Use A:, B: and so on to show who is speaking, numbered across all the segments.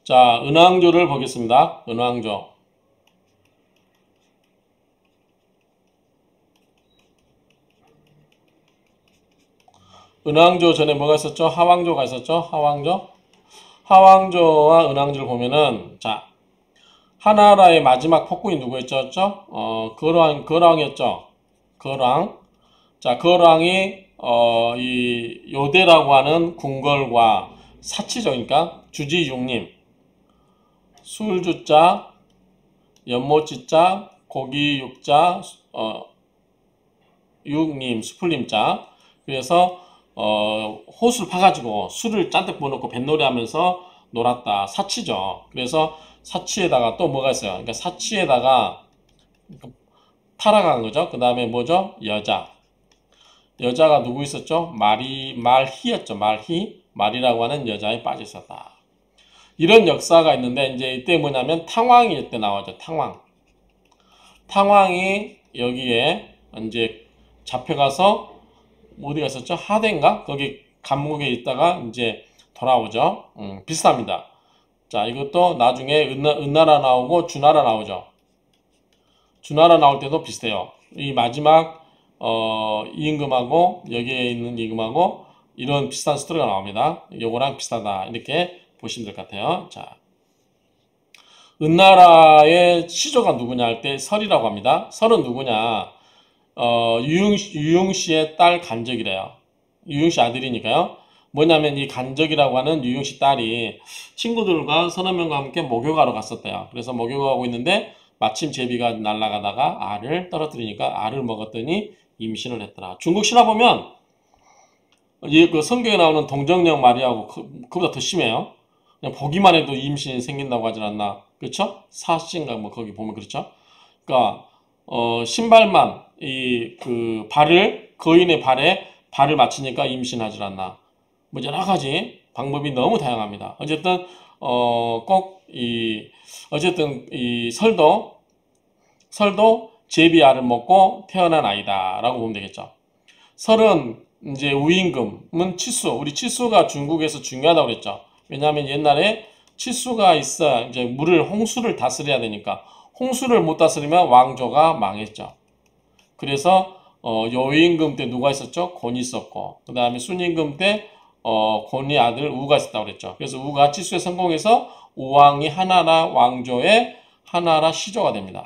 A: 자, 은왕조를 보겠습니다. 은왕조. 은왕조 전에 뭐가 있었죠? 하왕조가 있었죠? 하왕조. 하왕조와 은왕조를 보면은, 자, 하나라의 마지막 폭군이 누구였죠? 거랑이었죠? 거랑. 자, 거랑이, 이 요대라고 하는 궁궐과 사치죠. 그러니까 주지육림, 술주자, 연못지자, 고기육자, 육림, 수풀림자. 그래서 호수를 파가지고 술을 잔뜩 부어놓고 뱃놀이 하면서 놀았다. 사치죠. 그래서 사치에다가 또 뭐가 있어요? 그러니까 사치에다가 타락한 거죠. 그 다음에 뭐죠? 여자가 누구 있었죠? 말희였죠. 말이라고 하는 여자에 빠져 있었다. 이런 역사가 있는데, 이제 이때 뭐냐면 탕왕이 이때 나오죠. 탕왕이 여기에 이제 잡혀가서 어디 갔었죠? 하대인가? 거기 감옥에 있다가 이제 돌아오죠. 비슷합니다. 자, 이것도 나중에 은나라 나오고 주나라 나오죠. 주나라 나올 때도 비슷해요. 이 마지막 이임금하고 여기에 있는 임금하고 이런 비슷한 스토리가 나옵니다. 요거랑 비슷하다. 이렇게 보시면 될 것 같아요. 자, 은나라의 시조가 누구냐 할 때 설이라고 합니다. 설은 누구냐? 유용씨의 딸 간적이래요. 유용씨 아들이니까요. 뭐냐면 이 간적이라고 하는 유용씨 딸이 친구들과 서너 명과 함께 목욕하러 갔었대요. 그래서 목욕하고 있는데 마침 제비가 날아가다가 알을 떨어뜨리니까 알을 먹었더니 임신을 했더라. 중국 신화 보면 그 성경에 나오는 동정녀 마리아하고 그보다 더 심해요. 그냥 보기만 해도 임신이 생긴다고 하지 않나. 그렇죠? 사신가 뭐 거기 보면 그렇죠? 그러니까 신발만 그 거인의 발에 발을 맞추니까 임신하지 않나. 뭐 여러 가지 방법이 너무 다양합니다. 어쨌든 어쨌든 이 설도 제비 알을 먹고 태어난 아이다라고 보면 되겠죠. 설은 이제 우임금은 우리 치수가 중국에서 중요하다고 그랬죠. 왜냐하면 옛날에 치수가 있어 이제 홍수를 다스려야 되니까 홍수를 못 다스리면 왕조가 망했죠. 그래서 여임금 때 누가 있었죠? 곤이 있었고, 그 다음에 순임금 때 곤이 아들 우가 있었다고 그랬죠. 그래서 우가 치수에 성공해서 우왕이 한나라 왕조의 한나라 시조가 됩니다.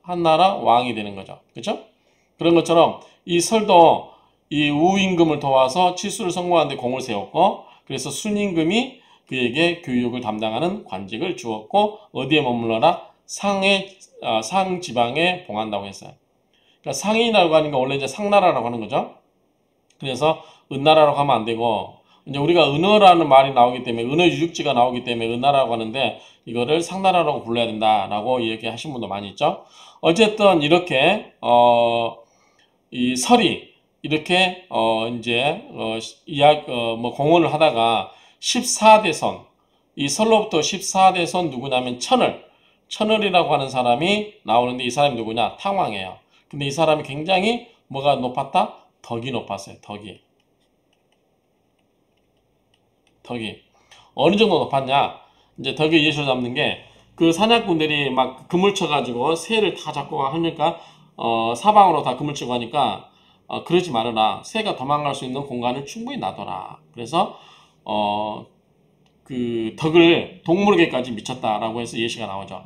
A: 한나라 왕이 되는 거죠. 그렇죠? 그런 것처럼 이 설도 이 우임금을 도와서 치수를 성공하는 데 공을 세웠고, 그래서 순임금이 그에게 교육을 담당하는 관직을 주었고, 어디에 머물러라? 상지방에 봉한다고 했어요. 그러니까 상이라고 하는 건 원래 이제 상나라라고 하는 거죠. 그래서 은나라라고 하면 안 되고, 이제 우리가 은어라는 말이 나오기 때문에, 은어 유적지가 나오기 때문에 은나라라고 하는데, 이거를 상나라라고 불러야 된다라고 얘기하신 분도 많이 있죠. 어쨌든 이렇게 이 설이 이렇게 이제 공헌을 하다가 14대선, 이 설로부터 14대선 누구냐면 천을이라고 하는 사람이 나오는데, 이 사람이 누구냐? 탕왕이에요. 근데 이 사람이 굉장히 뭐가 높았다? 덕이 높았어요. 덕이. 어느 정도 높았냐? 이제 덕의 예시로 잡는 게, 그 사냥꾼들이 막 그물 쳐가지고 새를 다 잡고 하니까 사방으로 다 그물 치고 하니까 그러지 말아라. 새가 도망갈 수 있는 공간을 충분히 놔둬라. 그래서 그 덕을 동물에게까지 미쳤다라고 해서 예시가 나오죠.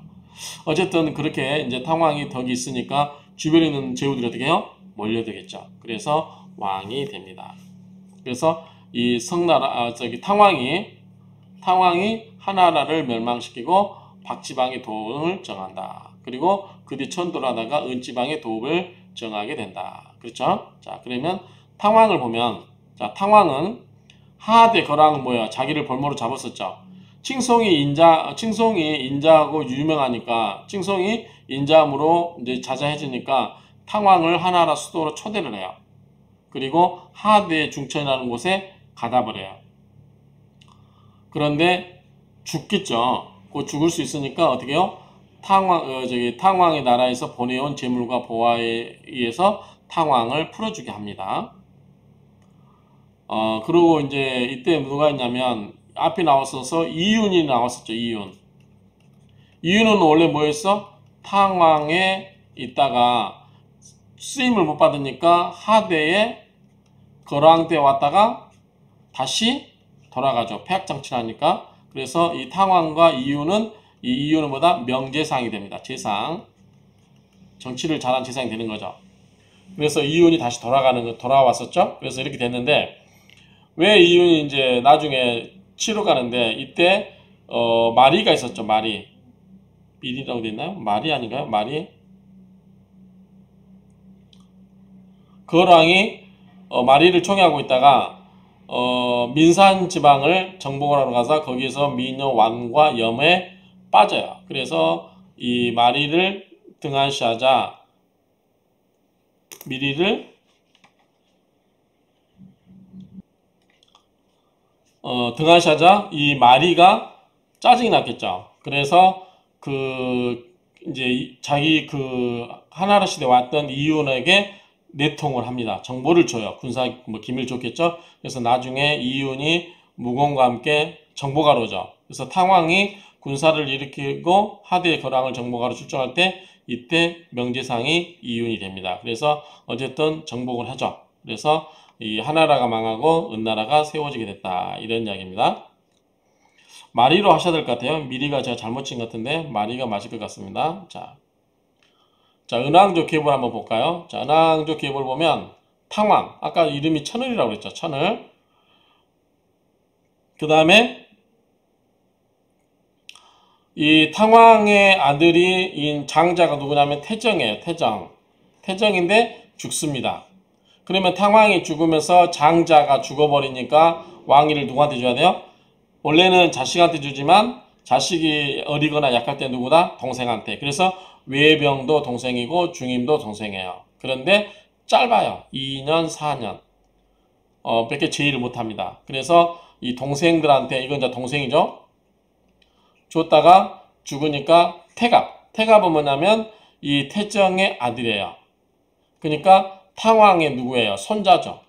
A: 어쨌든 그렇게 이제 탕왕이 덕이 있으니까 주변에 있는 제후들이 어떻게 해요? 몰려들겠죠. 그래서 왕이 됩니다. 그래서 이 탕왕이 하나라를 멸망시키고 박지방의 도읍을 정한다. 그리고 그 뒤 천도하다가 은지방의 도읍을 정하게 된다. 그렇죠? 자, 그러면 탕왕을 보면, 자, 탕왕은 하대 거랑은 뭐야? 자기를 볼모로 잡았었죠. 칭송이 인자하고 유명하니까, 칭송이 인자함으로 이제 자자해지니까 탕왕을 하나라 수도로 초대를 해요. 그리고 하대 중천이라는 곳에 가다 버려요. 그런데 죽겠죠. 곧 죽을 수 있으니까 어떻게 해요? 탕왕의 나라에서 보내온 재물과 보화에 의해서 탕왕을 풀어주게 합니다. 그리고 이제 이때 누가 있냐면 앞에 나왔어서 이윤이 나왔었죠. 이윤은 원래 뭐였어? 탕왕에 있다가 쓰임을 못 받으니까 하대에 거랑대 왔다가 다시 돌아가죠. 폐악장치라니까. 그래서 이 탕왕과 이윤은 뭐다? 명제상이 됩니다. 제상. 정치를 잘한 제상이 되는 거죠. 그래서 이윤이 다시 돌아왔었죠. 그래서 이렇게 됐는데, 왜 이윤이 이제 나중에 치러 가는데, 이때, 마리가 있었죠. 밀이라고 돼 있나요? 마리 아닌가요? 마리? 거랑이, 마리를 총애하고 있다가, 민산 지방을 정복을 하러 가서 거기에서 미녀 완과 염에 빠져요. 그래서 이 마리를 등한시하자 미리를 등한시하자 이 마리가 짜증이 났겠죠. 그래서 이제 자기 하나라 시대에 왔던 이윤에게 내통을 합니다. 정보를 줘요. 군사 기밀 줬겠죠. 그래서 나중에 이윤이 무공과 함께 정보가로 오죠. 그래서 탕왕이 군사를 일으키고 하대의 거랑을 정보가로 출정할 때 이때 명제상이 이윤이 됩니다. 그래서 어쨌든 정복을 하죠. 그래서 이 하나라가 망하고 은나라가 세워지게 됐다. 이런 이야기입니다. 마리로 하셔야 될 것 같아요. 미리가 제가 잘못 친 것 같은데 마리가 맞을 것 같습니다. 자, 은왕조 기업을 한번 볼까요? 자, 은왕조 기업을 보면 탕왕, 아까 이름이 천을이라고 그랬죠. 천을. 그 다음에 이 탕왕의 아들인 장자가 누구냐면 태정이에요. 태정인데 죽습니다. 그러면 탕왕이 죽으면서 장자가 죽어버리니까 왕위를 누구한테 줘야 돼요? 원래는 자식한테 주지만 자식이 어리거나 약할 때 누구다? 동생한테. 그래서 외병도 동생이고 중임도 동생이에요. 그런데 짧아요. 2년, 4년. 밖에 제의를 못합니다. 그래서 이 동생들한테, 이건 이제 동생이죠. 줬다가 죽으니까 태갑은 뭐냐면 이 태정의 아들이에요. 그러니까 탕왕의 누구예요? 손자죠.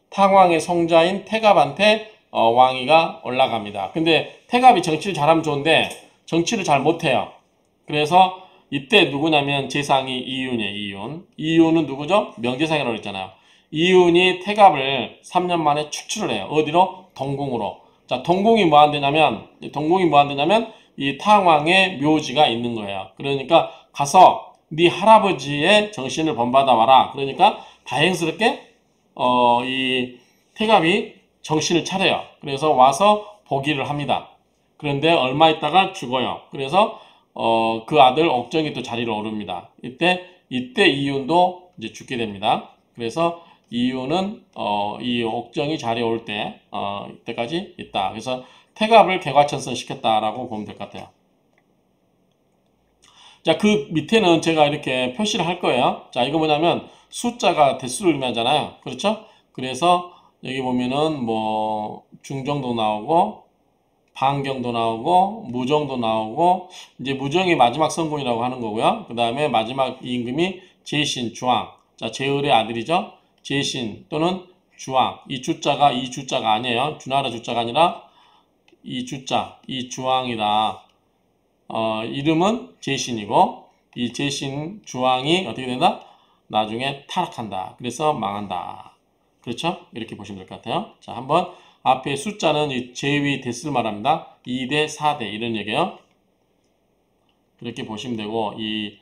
A: 탕왕의 성자인 태갑한테 왕위가 올라갑니다. 근데 태갑이 정치를 잘하면 좋은데 정치를 잘 못해요. 그래서 이때 누구냐면 제상이 이윤이에요. 이윤은 누구죠? 명제상이라고 했잖아요. 이윤이 태갑을 3년 만에 축출을 해요. 어디로? 동궁으로. 자, 동궁이 뭐 한대냐면 이 탕왕의 묘지가 있는 거예요. 그러니까 가서 네 할아버지의 정신을 본받아 와라. 그러니까 다행스럽게 이 태갑이 정신을 차려요. 그래서 와서 보기를 합니다. 그런데 얼마 있다가 죽어요. 그래서 그 아들 옥정이 또 자리를 오릅니다. 이때 이윤도 이제 죽게 됩니다. 그래서 이윤은 이 옥정이 자리에 올 때 이때까지 있다. 그래서 태갑을 개과천선 시켰다라고 보면 될 것 같아요. 자, 그 밑에는 제가 이렇게 표시를 할 거예요. 자, 이거 뭐냐면 숫자가 대수를 의미하잖아요. 그렇죠? 그래서 여기 보면은 뭐 중정도 나오고 반경도 나오고 무정도 나오고 이제 무정이 마지막 성군이라고 하는 거고요. 그 다음에 마지막 임금이 제신, 주왕. 자, 제을의 아들이죠. 제신 또는 주왕. 이 주자가 아니에요. 주나라 주자가 아니라 이 주자, 이 주왕이다. 이름은 제신이고 이 제신 주왕이 어떻게 된다? 나중에 타락한다. 그래서 망한다. 그렇죠? 이렇게 보시면 될 것 같아요. 자, 한번 앞에 숫자는 이 제위 대수를 말합니다. 2대, 4대 이런 얘기예요. 그렇게 보시면 되고 이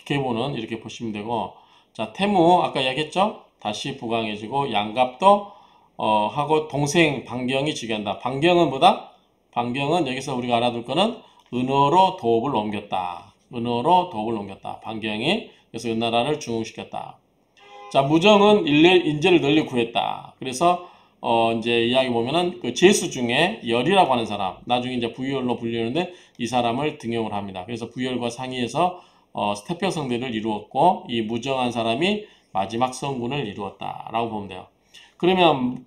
A: 계보는 이렇게 보시면 되고 자, 태무 아까 이야기했죠? 다시 부강해지고 양갑도 하고 동생 반경이 즉위한다. 반경은 뭐다? 반경은 여기서 우리가 알아둘 거는 은어로 도읍을 옮겼다. 반경이 그래서 은나라를 중흥시켰다. 자, 무정은 인재를 널리 구했다. 그래서 이제 이야기 보면은 그 제수 중에 열이라고 하는 사람, 나중에 이제 부열로 불리는데 이 사람을 등용을 합니다. 그래서 부열과 상의해서 태평 성대를 이루었고 이 무정한 사람이 마지막 성군을 이루었다라고 보면 돼요. 그러면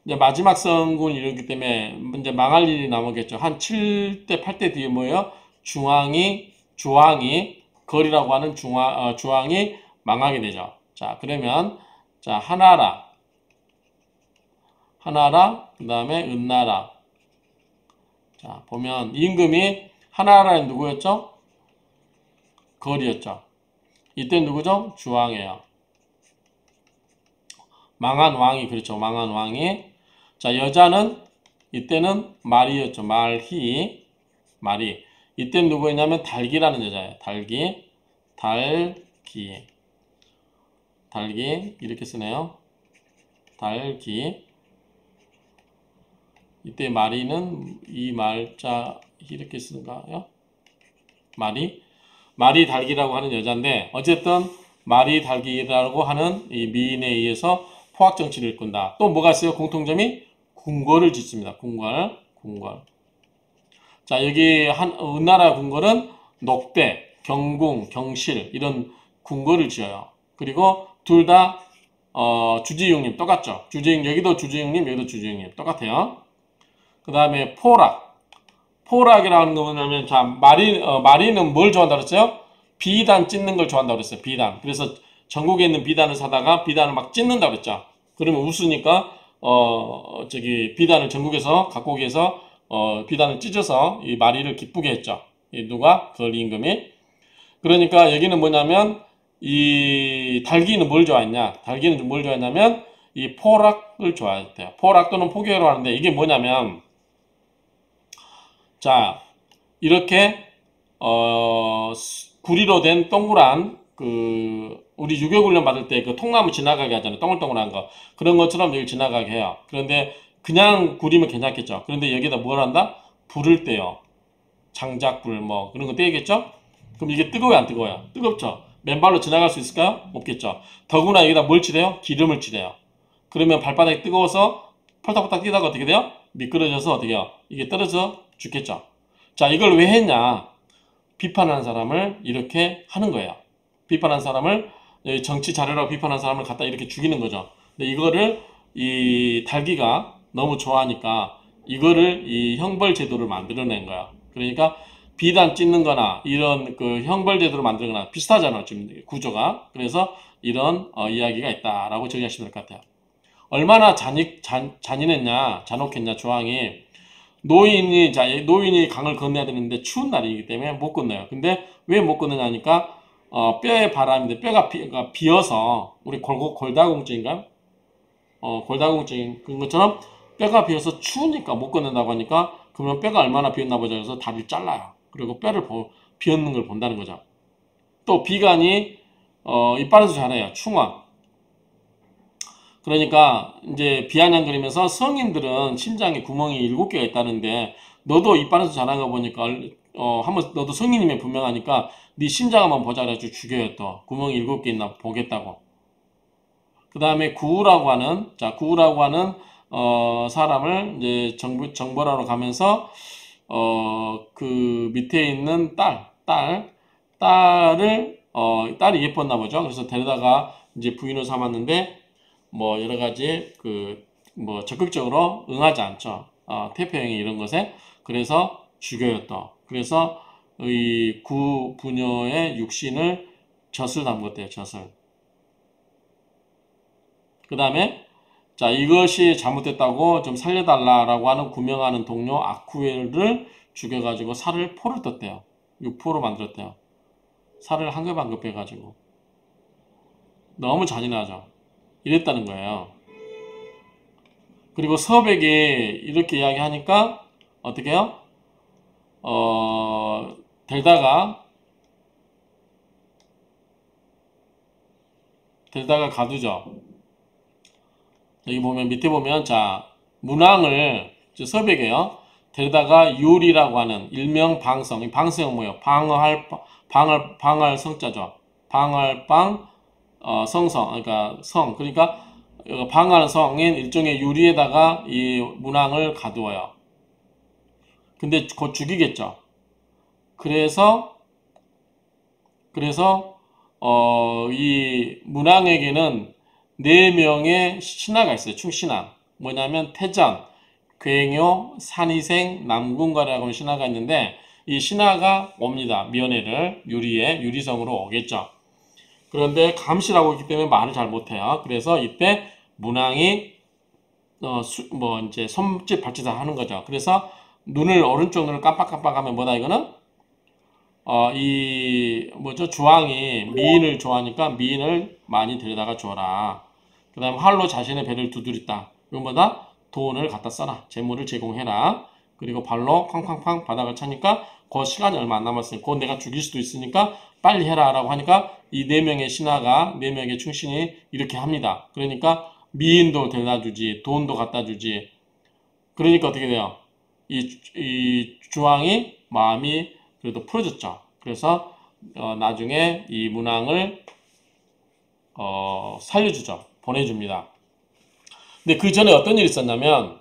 A: 이제 마지막 성군을 이루기 때문에 이제 망할 일이 남았겠죠. 한 7대 8대 뒤에 뭐예요? 주왕이 거리라고 하는 주왕이 망하게 되죠. 자, 그러면 자, 하나라 하나라, 그 다음에 은나라. 자, 보면 임금이 하나라는 누구였죠? 거리였죠. 이때 누구죠? 주왕이에요. 망한 왕이, 그렇죠. 망한 왕이. 자, 여자는 이때는 말이었죠. 말희, 말이. 이때 누구였냐면 달기라는 여자예요. 달기, 달기, 달기 이렇게 쓰네요. 달기. 이때 마리는 이 말자 이렇게 쓰는가요? 마리 달기라고 하는 여자인데 어쨌든 마리 달기라고 하는 이 미인에 의해서 포악 정치를 일꾼다. 또 뭐가 있어요? 공통점이 궁궐을 짓습니다. 궁궐. 자, 여기 은나라 궁궐은 녹대, 경궁, 경실 이런 궁궐을 지어요. 그리고 둘 다 주지육님 똑같죠? 여기도 주지육님, 여기도 주지육님 똑같아요. 그 다음에 포락이라는 거 뭐냐면, 자, 마리는 뭘 좋아한다고 그랬어요? 비단 찢는 걸 좋아한다고 그랬어요. 비단. 그래서 전국에 있는 비단을 사다가 비단을 막 찢는다고 그랬죠. 그러면 웃으니까, 비단을 전국에서 갖고 오기 위해서, 비단을 찢어서 이 마리를 기쁘게 했죠. 누가? 그 임금이. 그러니까 여기는 뭐냐면, 이 달기는 뭘 좋아했냐? 달기는 뭘 좋아했냐면, 이 포락을 좋아했대요. 포락 또는 포교라고 하는데, 이게 뭐냐면, 자, 이렇게 구리로 된 동그란 우리 유교훈련 받을 때 그 통나무 지나가게 하잖아요. 동글동글한 거. 그런 것처럼 여기 지나가게 해요. 그런데 그냥 구리면 괜찮겠죠. 그런데 여기다 뭘 한다? 불을 떼요. 장작불 뭐 그런 거 떼겠죠? 그럼 이게 뜨거워요, 안 뜨거워요? 뜨겁죠. 맨발로 지나갈 수 있을까요? 없겠죠. 더구나 여기다 뭘 칠해요? 기름을 칠해요. 그러면 발바닥이 뜨거워서 펄떡펄떡 뛰다가 어떻게 돼요? 미끄러져서 어떻게 해요? 이게 떨어져 죽겠죠. 자, 이걸 왜 했냐? 비판하는 사람을 이렇게 하는 거예요. 비판하는 사람을, 정치 자료라고 비판하는 사람을 갖다 이렇게 죽이는 거죠. 근데 이거를 이 달기가 너무 좋아하니까 이거를 이 형벌 제도를 만들어낸 거야. 그러니까 비단 찢는 거나 이런 그 형벌 제도를 만드는 거나 비슷하잖아, 지금 구조가. 그래서 이런 이야기가 있다라고 정리하시면 될 것 같아요. 얼마나 잔인했냐, 잔혹했냐, 조항이. 노인이 강을 건너야 되는데 추운 날이기 때문에 못 건너요. 근데 왜 못 건너냐니까, 뼈에 바람인데 뼈가 비어서, 우리 골다공증인가요? 골다공증인 그런 것처럼 뼈가 비어서 추우니까 못 건넌다고 하니까, 그러면 뼈가 얼마나 비었나 보자 해서 다리를 잘라요. 그리고 뼈를 비었는 걸 본다는 거죠. 또 비간이, 이빨에서 자라요. 충원. 그러니까 이제 비아냥거리면서 성인들은 심장에 구멍이 7개가 있다는데 너도 이빨에서 자란 거 보니까 한번 너도 성인이면 분명하니까 네 심장 한번 보자 그래가지고 죽여요. 또 구멍이 7개 있나 보겠다고. 그 다음에 구우라고 하는 사람을 이제 정벌하러 가면서 그 밑에 있는 딸이 예뻤나 보죠. 그래서 데려다가 이제 부인을 삼았는데 뭐 여러 가지 뭐 적극적으로 응하지 않죠. 태평양 이런 것에. 그래서 죽여요 또. 그래서 이 구부녀의 육신을 젖을 담궜대요. 젖을. 그 다음에 자, 이것이 잘못됐다고 좀 살려달라라고 하는 구명하는 동료 아쿠엘을 죽여가지고 살을 포를 떴대요. 육포로 만들었대요. 살을 한 겹 한 겹 빼가지고. 너무 잔인하죠. 이랬다는 거예요. 그리고 서백이 이렇게 이야기하니까 어떻게 해요? 데려다가 가두죠. 여기 보면 밑에 보면 자, 문왕을 서백이에요. 데려다가 유리라고 하는 일명 방성. 이 방성은 뭐예요? 방할 성자죠. 방할방 성성, 그러니까 성, 그러니까 방하는 성인 일종의 유리에다가 이 문왕을 가두어요. 근데 곧 죽이겠죠. 그래서 이 문왕에게는 4명의 신하가 있어요. 충신하. 뭐냐면 태전, 괴묘, 산이생, 남궁가라고 하는 신하가 있는데 이 신하가 옵니다. 면회를 유리성으로 오겠죠. 그런데 감시라고 있기 때문에 말을 잘 못해요. 그래서 이때 문왕이 뭐 이제 손짓 발짓 다 하는 거죠. 그래서 눈을 오른쪽 눈을 깜빡깜빡하면 뭐다 이거는 이 뭐죠 주왕이 미인을 좋아하니까 미인을 많이 데려다가 주어라. 그다음 활로 자신의 배를 두드렸다. 이건 뭐다 돈을 갖다 써라. 재물을 제공해라. 그리고 발로 쾅쾅쾅 바닥을 차니까 그 시간이 얼마 안 남았으니 곧 내가 죽일 수도 있으니까 빨리 해라 라고 하니까 이 네 명의 신하가 네 명의 충신이 이렇게 합니다. 그러니까 미인도 데려다 주지 돈도 갖다 주지. 그러니까 어떻게 돼요? 이 주왕이 마음이 그래도 풀어졌죠. 그래서 나중에 이 문왕을 살려주죠. 보내줍니다. 근데 그 전에 어떤 일이 있었냐면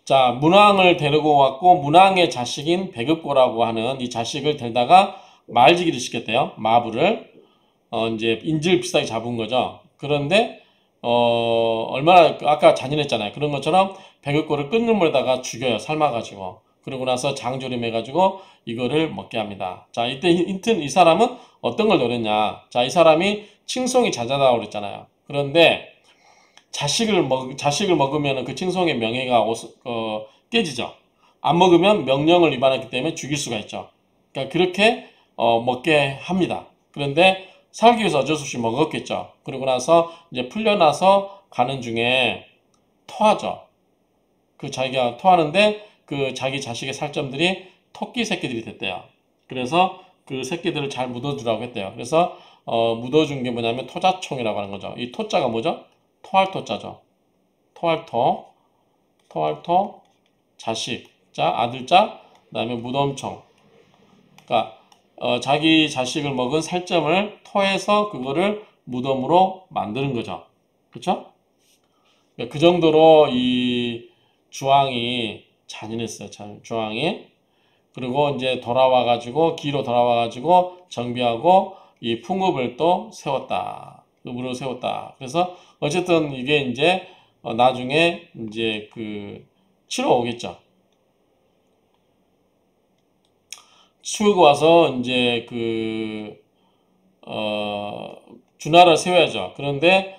A: 자 문왕을 데리고 왔고 문왕의 자식인 백읍고라고 하는 이 자식을 데려다가 말지기를 시켰대요. 마부를 이제 인질 비슷하게 잡은 거죠. 그런데 얼마나 아까 잔인했잖아요. 그런 것처럼 백읍고를 끓는 물에다가 죽여요. 삶아가지고. 그러고 나서 장조림해가지고 이거를 먹게 합니다. 자 이때 힌트 이 사람은 어떤 걸 노렸냐. 자 이 사람이 칭송이 자자다고 그랬잖아요. 그런데 자식을 먹으면 그 칭송의 명예가 깨지죠. 안 먹으면 명령을 위반했기 때문에 죽일 수가 있죠. 그러니까 그렇게 먹게 합니다. 그런데 살기 위해서 어쩔 수 없이 먹었겠죠. 그러고 나서 이제 풀려나서 가는 중에 토하죠. 그 자기가 토하는데 그 자기 자식의 살점들이 토끼 새끼들이 됐대요. 그래서 그 새끼들을 잘 묻어주라고 했대요. 그래서 묻어준 게 뭐냐면 토자총이라고 하는 거죠. 이 토자가 뭐죠? 토할 토자죠. 토할 토, 자식, 자, 아들자, 그 다음에 무덤총. 그러니까 자기 자식을 먹은 살점을 토해서 그거를 무덤으로 만드는 거죠. 그렇죠? 그 정도로 이 주왕이 잔인했어요. 주왕이. 그리고 이제 기로 돌아와가지고 정비하고 이 풍읍을 또 세웠다. 읍으로 세웠다. 그래서 어쨌든 이게 이제 나중에 이제 치러 오겠죠. 치우고 와서 이제 주나라를 세워야죠. 그런데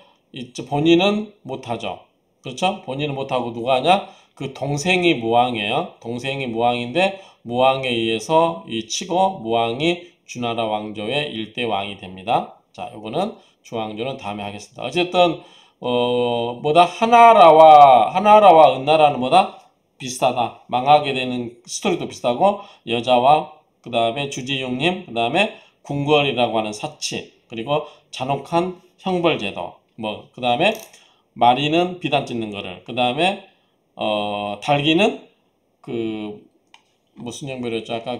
A: 본인은 못하죠. 그렇죠? 본인은 못하고 누가 하냐? 그 동생이 무왕이에요. 동생이 무왕인데 무왕에 의해서 치고 무왕이 주나라 왕조의 일대 왕이 됩니다. 자, 요거는 중앙조는 다음에 하겠습니다. 어쨌든 하나라와 은나라는 비슷하다. 망하게 되는 스토리도 비슷하고 여자와 그 다음에 주지용님, 그 다음에 궁궐이라고 하는 사치, 그리고 잔혹한 형벌제도, 그 다음에 마리는 비단 찢는 거를, 그 다음에 달기는 무슨 형벌이었죠? 아까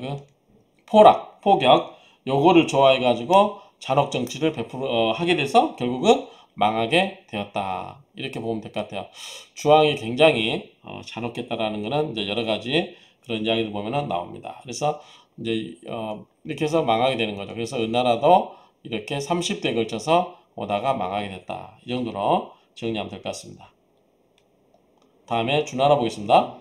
A: 포격, 요거를 좋아해가지고 잔혹 정치를 하게 돼서 결국은 망하게 되었다. 이렇게 보면 될 것 같아요. 주왕이 굉장히 잔혹했다라는 거는 이제 여러 가지 그런 이야기를 보면은 나옵니다. 그래서 이제 이렇게 해서 망하게 되는 거죠. 그래서 은나라도 이렇게 30대에 걸쳐서 오다가 망하게 됐다. 이 정도로 정리하면 될 것 같습니다. 다음에 주나라 보겠습니다.